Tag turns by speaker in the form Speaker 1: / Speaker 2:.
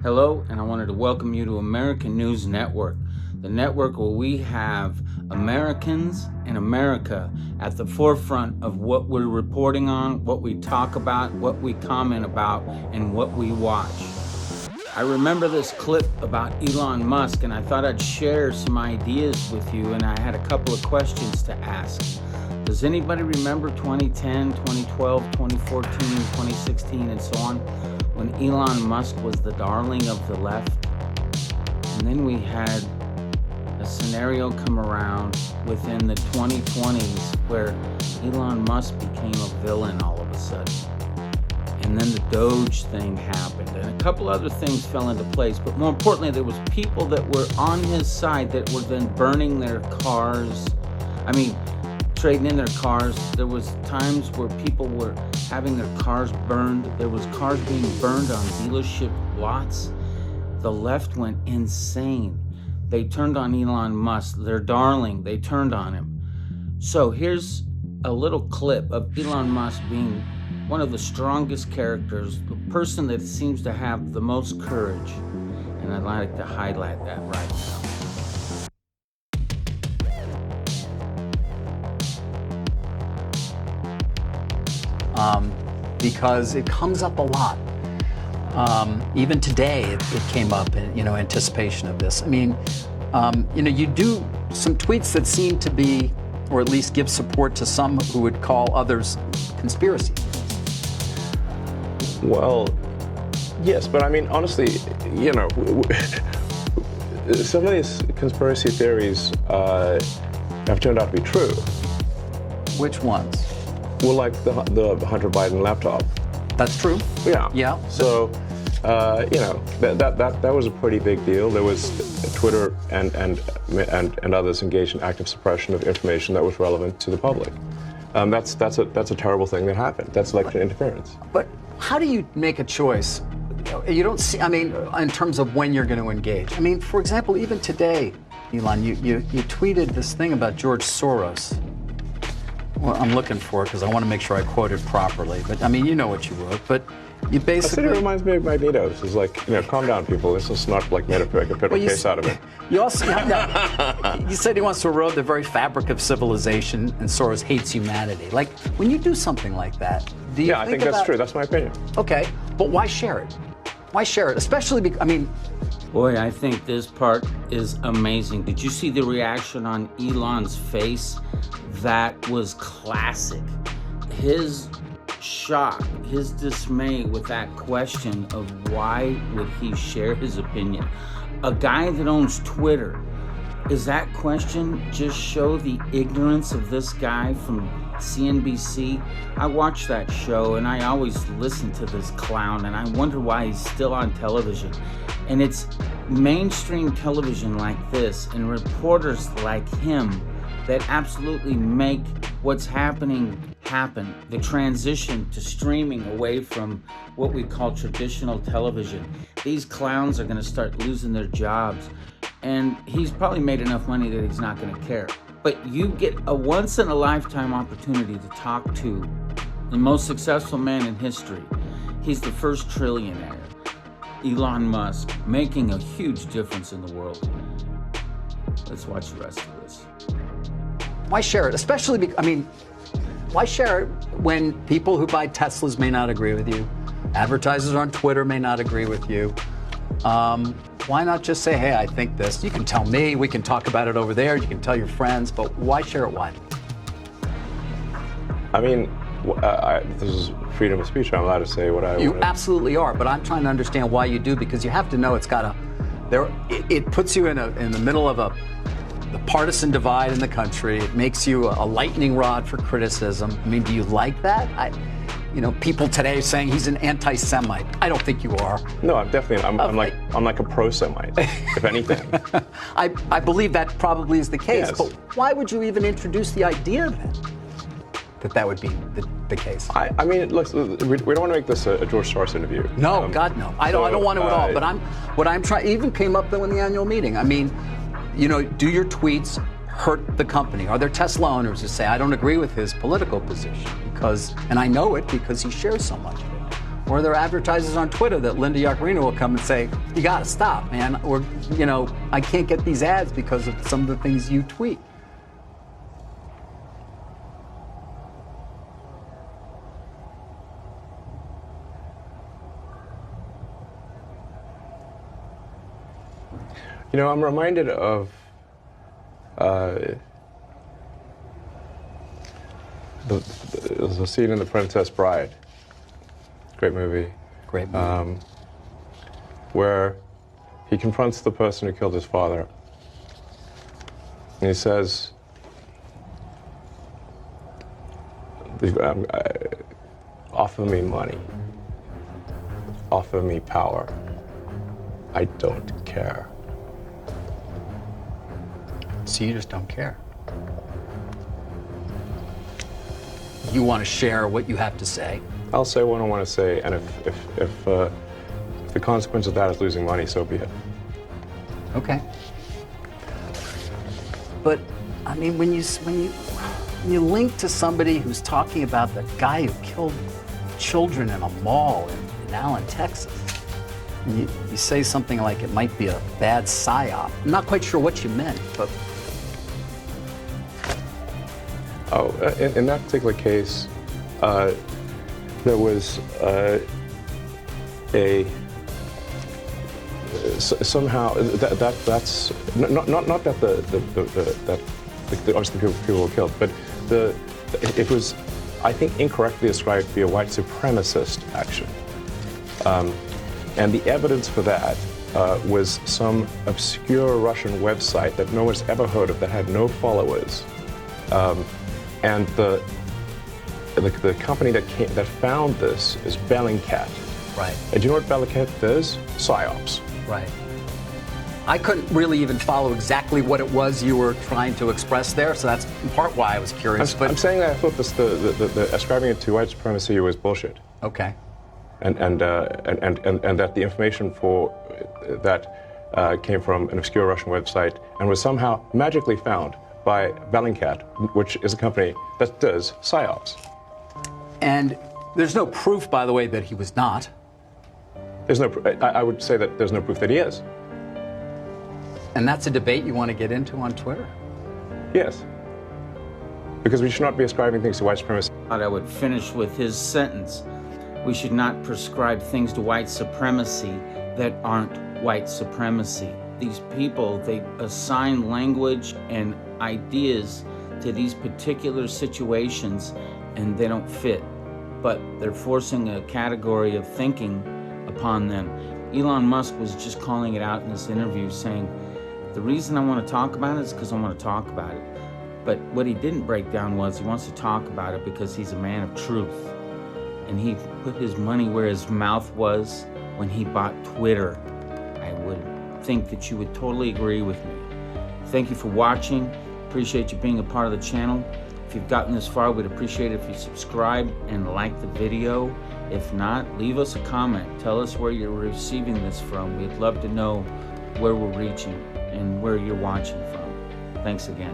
Speaker 1: Hello, and I wanted to welcome you to American News Network, the network where we have Americans in America at the forefront of what we're reporting on, what we talk about, what we comment about, and what we watch. I remember this clip about Elon Musk, and I thought I'd share some ideas with you, and I had a couple of questions to ask. Does anybody remember 2010, 2012, 2014, 2016, and so on, when Elon Musk was the darling of the left? And then we had a scenario come around within the 2020s where Elon Musk became a villain all of a sudden. And then the Doge thing happened, and a couple other things fell into place. But more importantly, there was people that were on his side that were then burning their cars. Trading in their cars. There was times where people were having their cars burned. There was cars being burned on dealership lots. The left went insane. They turned on Elon Musk, their darling. They turned on him. So here's a little clip of Elon Musk being one of the strongest characters, the person that seems to have the most courage. And I'd like to highlight that right now.
Speaker 2: Because it comes up a lot. Even today, it came up in anticipation of this. You do some tweets that seem to be, or at least give support to some who would call others conspiracy.
Speaker 3: Well, yes, but honestly, some of these conspiracy theories have turned out to be true.
Speaker 2: Which ones?
Speaker 3: Well, like the Hunter Biden laptop.
Speaker 2: That's true.
Speaker 3: Yeah.
Speaker 2: Yeah.
Speaker 3: So, that was a pretty big deal. There was Twitter and others engaged in active suppression of information that was relevant to the public. That's a terrible thing that happened. That's election interference.
Speaker 2: But how do you make a choice? You don't see. In terms of when you're going to engage. For example, even today, Elon, you tweeted this thing about George Soros. Well, I'm looking for it because I want to make sure I quote it properly. But you know what you wrote. But you basically.
Speaker 3: I think it reminds me of Magneto's. It's like, calm down, people. This is not like made a case out of it.
Speaker 2: You also you said he wants to erode the very fabric of civilization, and Soros hates humanity. Like, when you do something like that, do you?
Speaker 3: Yeah, I think that's true. That's my opinion.
Speaker 2: Okay, but why share it? Why share it? Especially because
Speaker 1: Boy, I think this part is amazing. Did you see the reaction on Elon's face? That was classic. His shock, his dismay with that question of why would he share his opinion? A guy that owns Twitter, does that question just show the ignorance of this guy from CNBC? I watch that show and I always listen to this clown and I wonder why he's still on television. And it's mainstream television like this and reporters like him that absolutely make what's happening happen. The transition to streaming away from what we call traditional television. These clowns are going to start losing their jobs. And he's probably made enough money that he's not going to care. But you get a once-in-a-lifetime opportunity to talk to the most successful man in history. He's the first trillionaire, Elon Musk, making a huge difference in the world. Let's watch the rest of this.
Speaker 2: Why share it? Especially because, why share it when people who buy Teslas may not agree with you? Advertisers on Twitter may not agree with you. Why not just say, hey, I think this. You can tell me, we can talk about it over there, you can tell your friends, but why share it widely?
Speaker 3: This is freedom of speech. I'm allowed to say what I want.
Speaker 2: You absolutely are, but I'm trying to understand why you do, because you have to know it puts you in the middle of the partisan divide in the country. It makes you a lightning rod for criticism. Do you like that? People today saying he's an anti-Semite. I don't think you are.
Speaker 3: No, I'm definitely. I'm like a pro-Semite, if anything.
Speaker 2: I believe that probably is the case.
Speaker 3: Yes.
Speaker 2: But why would you even introduce the idea then that would be the case?
Speaker 3: Look, we don't want to make this a George Soros interview.
Speaker 2: No, God no. I don't want to at all. But what I'm trying. Even came up though in the annual meeting. Do your tweets hurt the company? Are there Tesla owners who say, I don't agree with his political position and I know it because he shares so much of it? Or there are advertisers on Twitter that Linda Yaccarino will come and say, you got to stop, man. Or, I can't get these ads because of some of the things you tweet.
Speaker 3: I'm reminded of the scene in The Princess Bride. Great movie.
Speaker 2: Great movie.
Speaker 3: Where he confronts the person who killed his father. And he says, offer me money. Offer me power. I don't care.
Speaker 2: So you just don't care. You want to share what you have to say.
Speaker 3: I'll say what I want to say, and if the consequence of that is losing money, so be it.
Speaker 2: Okay. But I mean, when you link to somebody who's talking about the guy who killed children in a mall in Allen, Texas, and you say something like it might be a bad psyop. I'm not quite sure what you meant, but.
Speaker 3: Oh, in that particular case, there was somehow that's not that the obviously people were killed, but it was, I think, incorrectly described to be a white supremacist action, and the evidence for that was some obscure Russian website that no one's ever heard of, that had no followers. And the company that found this is Bellingcat.
Speaker 2: Right.
Speaker 3: And do you know what Bellingcat does? PsyOps.
Speaker 2: Right. I couldn't really even follow exactly what it was you were trying to express there, so that's in part why I was curious.
Speaker 3: I'm saying that I thought the ascribing it to white supremacy was bullshit.
Speaker 2: Okay.
Speaker 3: And that the information for that came from an obscure Russian website and was somehow magically found by Bellingcat, which is a company that does PsyOps.
Speaker 2: And there's no proof, by the way, that he was not.
Speaker 3: There's no. I would say that there's no proof that he is.
Speaker 2: And that's a debate you want to get into on Twitter?
Speaker 3: Yes. Because we should not be ascribing things to white supremacy.
Speaker 1: I thought I would finish with his sentence. We should not prescribe things to white supremacy that aren't white supremacy. These people, they assign language and ideas to these particular situations and they don't fit, but they're forcing a category of thinking upon them. Elon Musk was just calling it out in this interview, saying, the reason I want to talk about it is because I want to talk about it. But what he didn't break down was he wants to talk about it because he's a man of truth. And he put his money where his mouth was when he bought Twitter. I would think that you would totally agree with me. Thank you for watching. Appreciate you being a part of the channel. If you've gotten this far, we'd appreciate it if you subscribe and like the video. If not, leave us a comment. Tell us where you're receiving this from. We'd love to know where we're reaching and where you're watching from. Thanks again.